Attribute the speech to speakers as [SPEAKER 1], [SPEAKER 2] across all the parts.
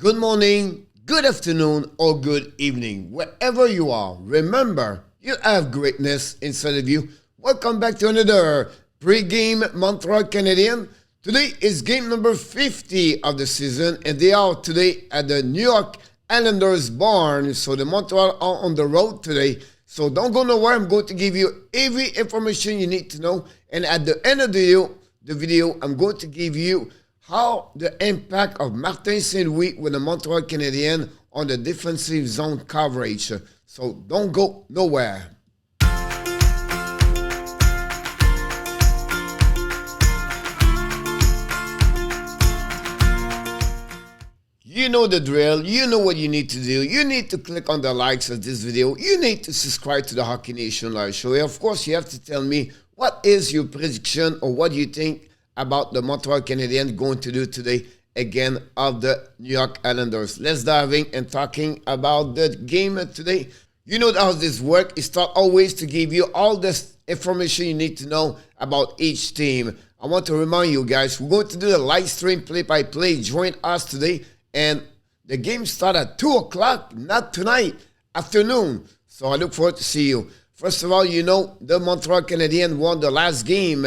[SPEAKER 1] Good morning, good afternoon, or good evening, wherever you are. Remember, you have greatness inside of you. Welcome back to another pre-game Montreal Canadiens. Today is game number 50 of the season, and they are today at the New York Islanders barn. So the Montreal are on the road today. So don't go nowhere. I'm going to give you every information you need to know. And at the end of the video, I'm going to give you how the impact of Martin Saint-Louis with the Montreal Canadiens on the defensive zone coverage. So don't go nowhere. You know the drill. You know what you need to do. You need to click on the likes of this video. You need to subscribe to the Hockey Nation Live Show. Of course, you have to tell me what is your prediction or what you think about the Montreal Canadiens going to do today again of the New York Islanders. Let's dive in and talking about the game today. You know how this works. It's start always to give you all this information you need to know about each team. I want to remind you guys, we're going to do the live stream play-by-play. Join us today. And the game starts at 2 o'clock, not tonight, afternoon. So I look forward to see you. First of all, you know the Montreal Canadiens won the last game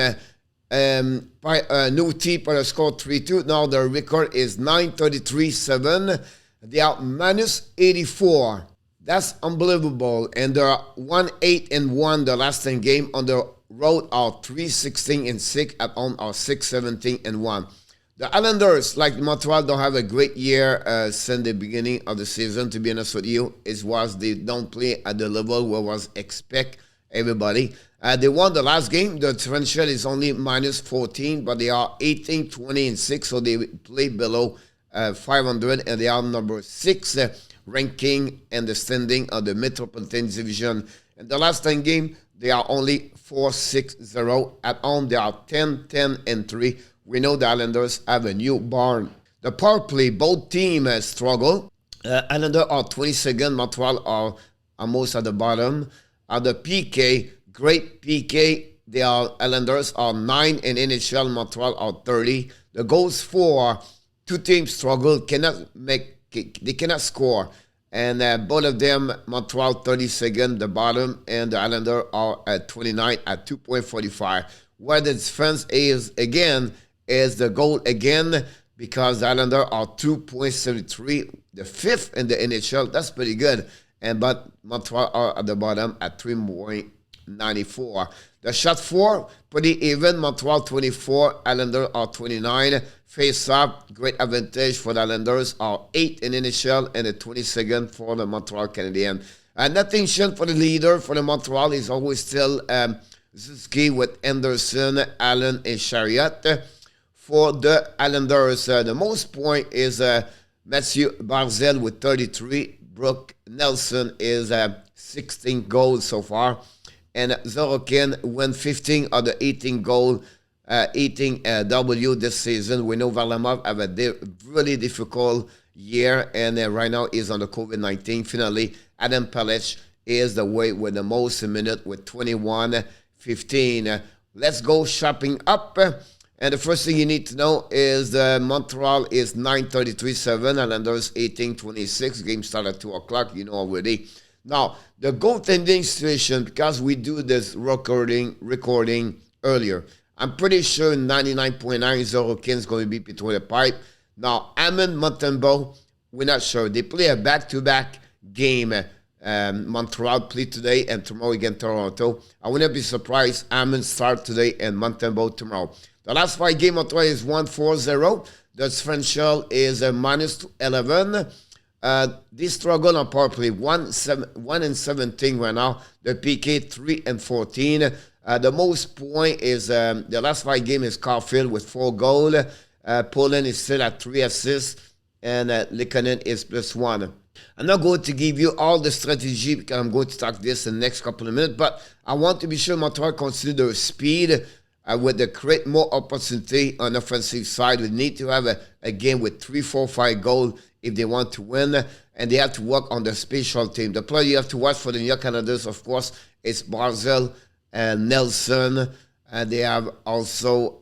[SPEAKER 1] by a new team by a score 3-2. Now their record is 9-33-7. They are minus 84. That's unbelievable. And they're 1-8-1 the last 10 game. On the road are 3-16-6. At home are 6-17-1. The Islanders, like Montreal, don't have a great year since the beginning of the season. To be honest with you, it was they don't play at the level where was expect everybody. They won the last game. The differential is only minus 14, but they are 18-20-6, so they play below 500, and they are number 6 ranking in the standing of the Metropolitan Division. In the last 10 game, they are only 4-6-0. At home, they are 10-10-3. We know the Islanders have a new barn. The power play, both teams struggle. Islanders are 22nd. Montreal are almost at the bottom. At the PK, great PK. Islanders are 9 in NHL. Montreal are 30. The goals for two teams struggle. They cannot score. And both of them, Montreal 32nd, the bottom, and the Islanders are at 29 at 2.45. Where the defense is again is the goal again, because the Islanders are 2.73, the 5th in the NHL. That's pretty good. But Montreal are at the bottom at 3.94. The shot for, pretty even. Montreal 24, Islanders are 29. Face-off, great advantage for the Islanders, are 8 in NHL and the 22nd for the Montreal Canadiens. Nothing changed for the leader for the Montreal is always still Suzuki with Anderson, Allen, and Chariot. For the Islanders, the most point is Matthew Barzal with 33. Brooke Nelson is 16 goals so far. And Sorokin won 15 of the 18 goals, 18 W this season. We know Varlamov have a really difficult year, and right now is on the COVID-19. Finally, Adam Pelech is the way with the most minute with 21-15. Let's go shopping up. And the first thing you need to know is Montreal is 9-33-7, Islanders 18-26. Game start at 2 o'clock, you know already. Now, the goaltending situation, because we do this recording earlier, I'm pretty sure 99.9 Sorokin is going to be between the pipe. Now, Hammond, Montembeault, we're not sure. They play a back-to-back game. Montreal play today and tomorrow against Toronto. I wouldn't be surprised Hammond start today and Montembeault tomorrow. The last 5 games, Montreal is 1-4-0. The differential is minus 11. They struggle on power play, 1-17 right now. The PK 3-14. The most point is the last 5 games is Caulfield with 4 goals. Poland is still at 3 assists, and Lehkonen is +1. I'm not going to give you all the strategy because I'm going to talk this in the next couple of minutes, but I want to be sure Montreal consider their speed with the create more opportunity on the offensive side. We need to have a game with 3, 4, 5 goals if they want to win, and they have to work on the special team. The player you have to watch for the New York Canadiens, of course, is Barzal and Nelson. And they have also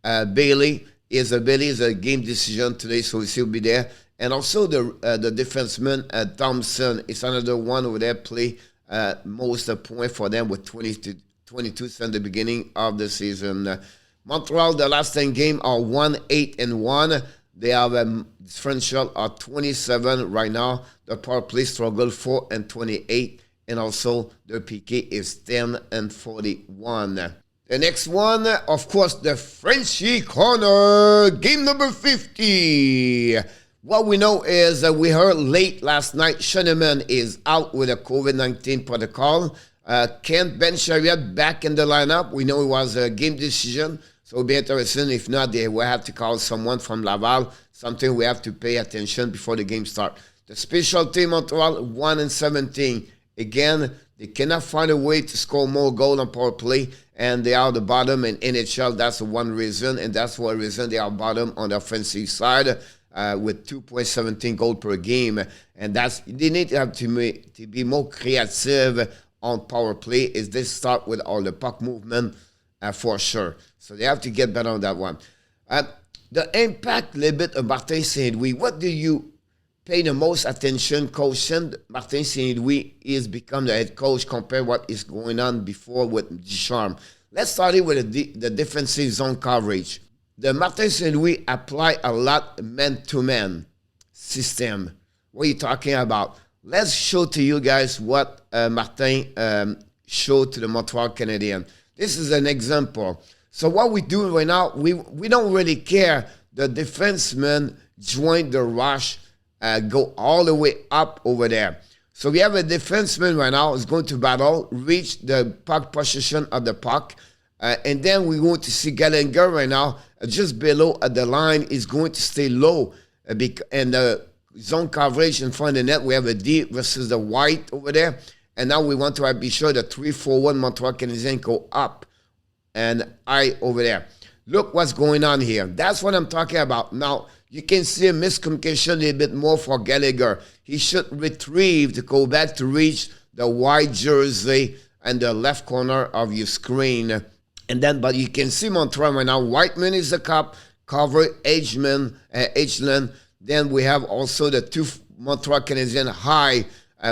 [SPEAKER 1] Bailey. Bailey is a game decision today, so he'll be there. And also the defenseman, Thompson, is another one over there play most point for them with 22 since the beginning of the season. Montreal, the last 10 games are 1-8-1. They have a differential of 27 right now. The power play struggle 4-28. And also their PK is 10-41. The next one, of course, the Frenchy Corner, game number 50. What we know is that we heard late last night, Schoenemann is out with a COVID-19 protocol. Kent Ben-Chariot back in the lineup. We know it was a game decision, so it'll be interesting. If not, they will have to call someone from Laval, something we have to pay attention before the game starts. The special team Montreal, 1-17. Again, they cannot find a way to score more goals on power play, and they are the bottom in NHL. That's the one reason, and that's one reason they are bottom on the offensive side with 2.17 goals per game. And they need to have to be more creative on power play. Is they start with all the puck movement for sure. So they have to get better on that one. The impact a little bit of Martin Saint-Louis. What do you pay the most attention? Coach Martin Saint-Louis is become the head coach compared to what is going on before with Ducharme. Let's start with the defensive zone coverage. The Martin Saint-Louis apply a lot man-to-man system. What are you talking about? Let's show to you guys what Martin showed to the Montreal Canadiens. This is an example. So what we do right now, we don't really care. The defenseman join the rush, go all the way up over there. So we have a defenseman right now who's going to battle, reach the puck position of the puck. And then we're going to see Gallagher right now, just below at the line, is going to stay low. And the zone coverage in front of the net, we have a D versus the white over there. And now we want to be sure the 3-4-1 Montreal Canadiens go up and I over there. Look what's going on here. That's what I'm talking about. Now, you can see a miscommunication a little bit more for Gallagher. He should retrieve to go back to reach the white jersey and the left corner of your screen. And then, but you can see Montreal right now. Whiteman is the cup, cover Edgeland. Then we have also the two Montreal Canadiens high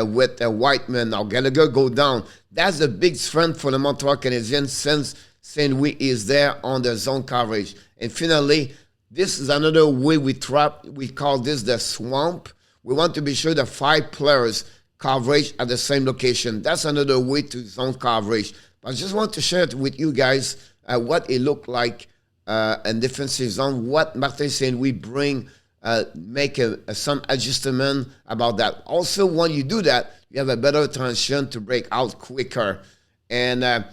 [SPEAKER 1] with Whiteman. Now Gallagher go down. That's a big strength for the Montreal Canadiens since St. Louis is there on the zone coverage. And finally, this is another way we trap. We call this the swamp. We want to be sure the 5 players coverage at the same location. That's another way to zone coverage. But I just want to share it with you guys what it looked like in defensive zone, what Martin St. Louis bring, make some adjustment about that. Also, when you do that, you have a better transition to break out quicker. And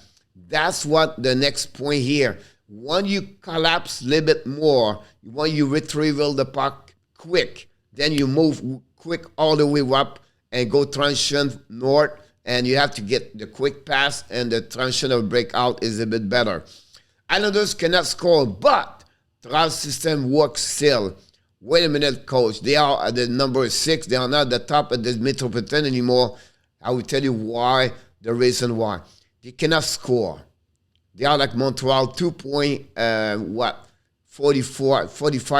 [SPEAKER 1] that's what the next point here. When you collapse a little bit more, when you retrieve the puck quick, then you move quick all the way up and go transition north, and you have to get the quick pass, and the transition of breakout is a bit better. Islanders cannot score, but Tral's system works still. Wait a minute, coach. They are at the number 6. They are not at the top of the Metropolitan anymore. I will tell you why, the reason why. They cannot score. They are like Montreal, 45,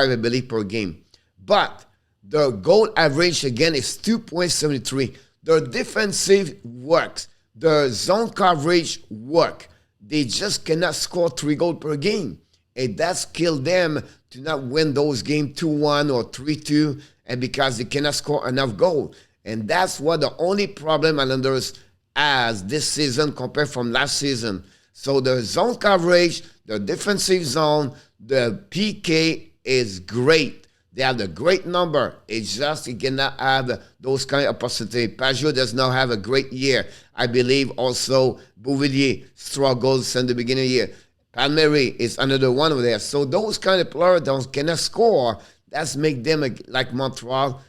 [SPEAKER 1] I believe, per game. But the goal average, again, is 2.73. Their defensive works. Their zone coverage work. They just cannot score 3 goals per game. And that's killed them to not win those games 2-1 or 3-2, and because they cannot score enough goals. And that's what the only problem Islanders has this season compared from last season. So the zone coverage, the defensive zone, the PK is great. They have a great number. It's just you cannot have those kind of opportunity. Pajot does not have a great year. I believe also Bouvillier struggles since the beginning of the year. Palmieri is another one over there. So those kind of players cannot score. That's make them like Montreal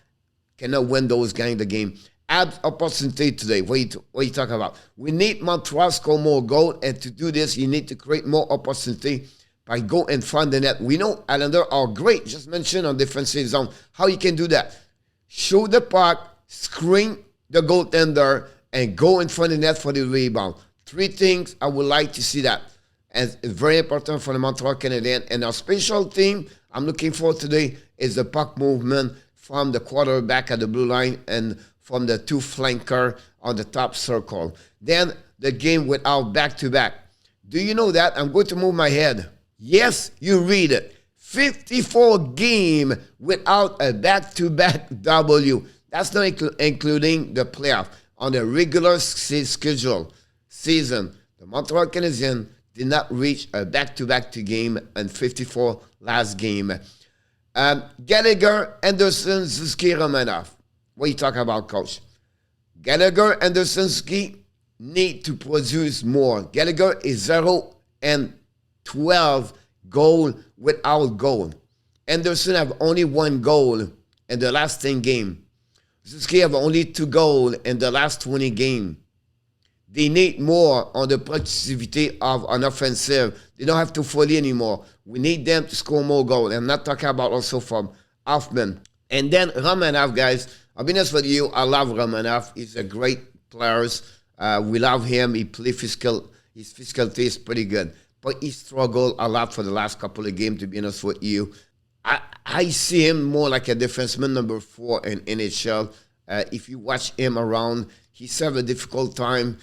[SPEAKER 1] cannot win those games. The game. Add opportunity today. What are you talking about? We need Montreal to score more goals, and to do this, you need to create more opportunity by go in front of the net. We know Islanders are great. Just mentioned on defensive zone. How you can do that? Show the puck, screen the goaltender, and go in front of the net for the rebound. 3 things I would like to see that. And it's very important for the Montreal Canadiens. And our special team I'm looking for today is the puck movement from the quarterback at the blue line and from the 2 flanker on the top circle. Then the game without back-to-back. Do you know that? I'm going to move my head. Yes, you read it. 54 game without a back-to-back W. That's not including the playoff. On the regular schedule season, the Montreal Canadiens did not reach a back-to-back game and 54 last game. Gallagher, Anderson, Suzuki, Romanov. What are you talking about, coach? Gallagher, Anderson, Suzuki need to produce more. Gallagher is 0 and 12 goal without goal. Anderson have only 1 goal in the last 10 games. Suzuki have only 2 goals in the last 20 games. They need more on the productivity of an offensive. They don't have to foley anymore. We need them to score more goals. I'm not talking about also from Hoffman. And then Romanov, guys. I'll be honest with you. I love Romanov. He's a great player. We love him. He plays physical. His physicality is pretty good. But he struggled a lot for the last couple of games, to be honest with you. I see him more like a defenseman number 4 in NHL. If you watch him around, he's having a difficult time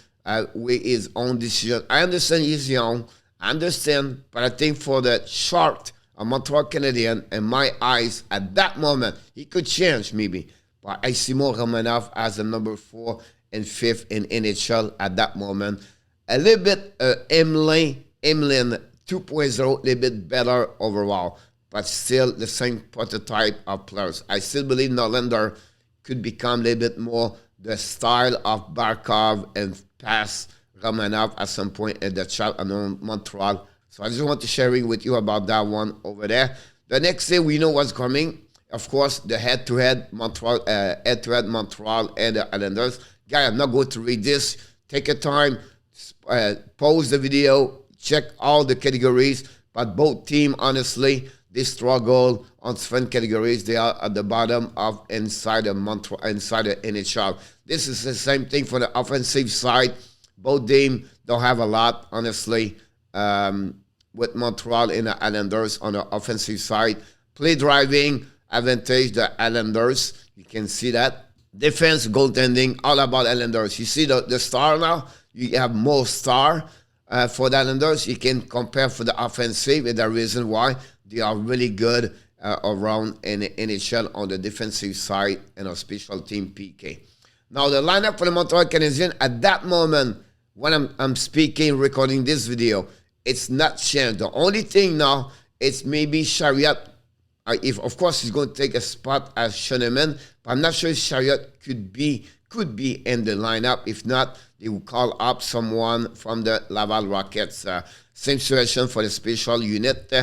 [SPEAKER 1] with his own decision. I understand he's young. I understand. But I think for the short Montreal Canadiens, in my eyes, at that moment, he could change maybe. But I see more Romanov as a number 4 and 5th in NHL at that moment. A little bit Emlyn 2.0, a little bit better overall, but still the same prototype of players. I still believe Norlander could become a little bit more the style of Barkov and pass Romanov at some point in the chat on Montreal. So I just want to share with you about that one over there. The next day, we know what's coming. Of course, the head-to-head Montreal and the Islanders. Guy, I'm not going to read this. Take your time, pause the video, check all the categories. But both teams, honestly, they struggle on different categories. They are at the bottom of inside the NHL. This is the same thing for the offensive side. Both teams don't have a lot, honestly, with Montreal and the Islanders on the offensive side. Play driving, advantage the Islanders. You can see that. Defense, goaltending, all about Islanders. You see the star now? You have more star for the Islanders. You can compare for the offensive, and the reason why they are really good around in the NHL on the defensive side and a special team PK. Now, the lineup for the Montreal Canadiens at that moment, when I'm speaking, recording this video, it's not changed. The only thing now, it's maybe Chariot. If of course he's going to take a spot as Schoenemann, but I'm not sure if Chariot could be in the lineup. If not, they will call up someone from the Laval Rockets. Same situation for the special unit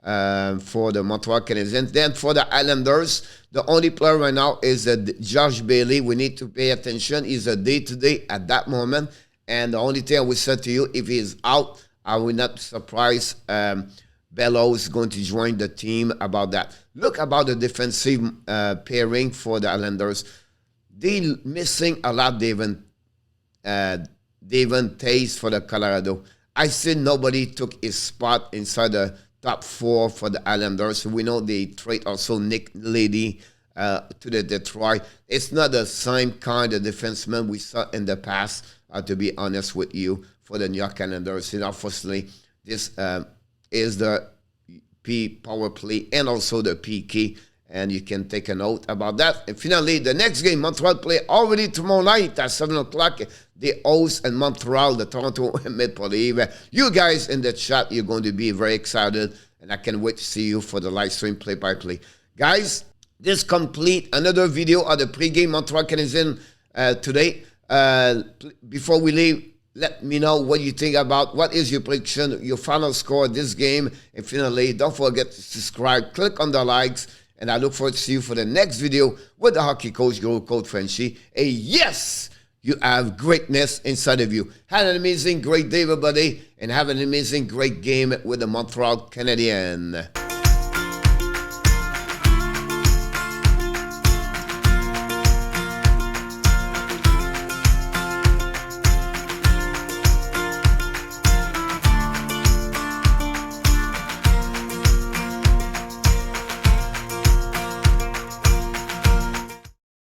[SPEAKER 1] for the Montreal Canadiens. Then for the Islanders, the only player right now is Josh Bailey. We need to pay attention. He's a day-to-day at that moment. And the only thing I will say to you, if he's out, I will not be surprised. Bellow is going to join the team about that. Look about the defensive pairing for the Islanders. They're missing a lot, Devon Tays for the Colorado. I see nobody took his spot inside the top 4 for the Islanders. We know they trade also Nick Lady to the Detroit. It's not the same kind of defenseman we saw in the past, to be honest with you, for the New York Islanders. And obviously, this is the power play and also the PK, and you can take a note about that. And finally, the next game, Montreal play already tomorrow night at 7 o'clock. The host in Montreal, the Toronto Maple Leafs. You guys in the chat, you're going to be very excited, and I can't wait to see you for the live stream play-by-play. Guys, this complete another video of the pregame Montreal Canadiens today. Before we leave, let me know what you think about what is your prediction, your final score of this game. And finally, don't forget to subscribe, click on the likes, and I look forward to see you for the next video with the hockey coach, your coach Frenchie. And yes, you have greatness inside of you. Have an amazing, great day, everybody, and have an amazing, great game with the Montreal Canadiens.